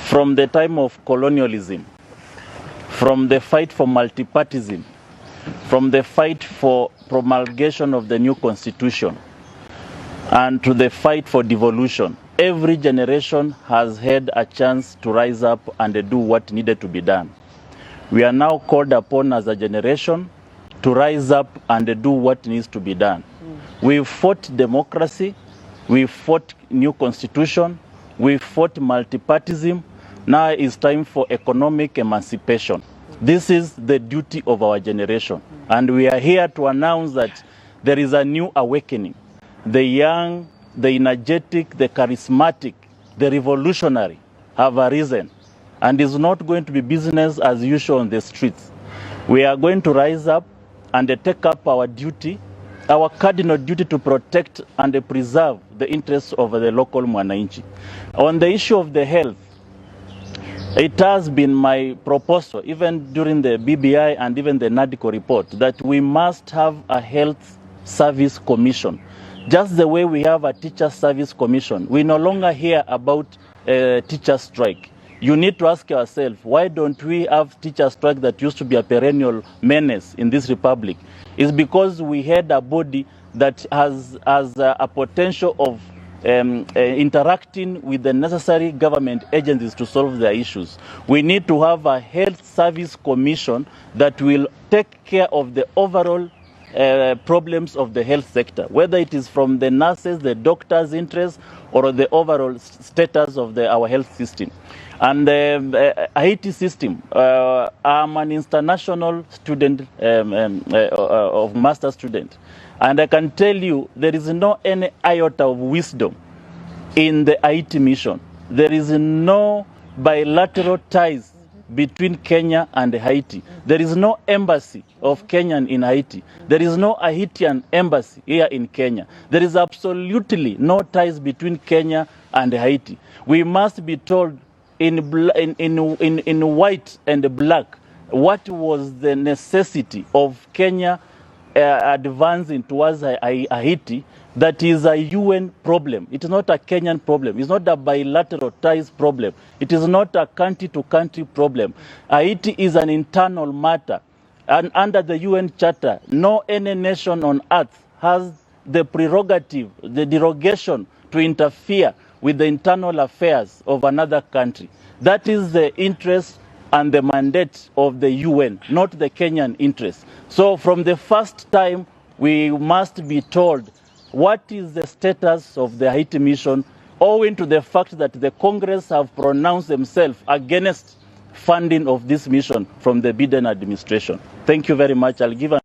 from the time of colonialism, from the fight for multipartyism, from the fight for promulgation of the new constitution, and to the fight for devolution, every generation has had a chance to rise up and do what needed to be done. We are now called upon as a generation to rise up and do what needs to be done. We fought democracy, we fought new constitution, we fought multipartyism. Now it's time for economic emancipation. This is the duty of our generation. And we are here to announce that there is a new awakening. The young, the energetic, the charismatic, the revolutionary have arisen. And it's not going to be business as usual on the streets. We are going to rise up and take up our duty, our cardinal duty to protect and preserve the interests of the local mwananchi. On the issue of the health, it has been my proposal, even during the BBI and even the NADCO report, that we must have a health service commission. Just the way we have a teacher service commission, we no longer hear about teacher strike. You need to ask yourself, why don't we have teacher strike that used to be a perennial menace in this republic? It's because we had a body that has a potential of interacting with the necessary government agencies to solve their issues. We need to have a health service commission that will take care of the overall problems of the health sector, whether it is from the nurses, the doctors' interests, or the overall status of our health system. And the Haiti system, I'm an international student, of master student, and I can tell you there is no any iota of wisdom in the Haiti mission. There is no bilateral ties between Kenya and Haiti. There is no embassy of Kenyan in Haiti. There is no Haitian embassy here in Kenya. There is absolutely no ties between Kenya and Haiti. We must be told in white and black what was the necessity of Kenya advancing towards Haiti. That is a UN problem. It is not a Kenyan problem. It's not a bilateral ties problem. It is not a country-to-country problem. Haiti is an internal matter. And under the UN Charter, no any nation on earth has the prerogative, the derogation to interfere with the internal affairs of another country. That is the interest and the mandate of the UN, not the Kenyan interest. So from the first time, we must be told what is the status of the Haiti mission, owing to the fact that the Congress have pronounced themselves against funding of this mission from the Biden administration. Thank you very much. I'll give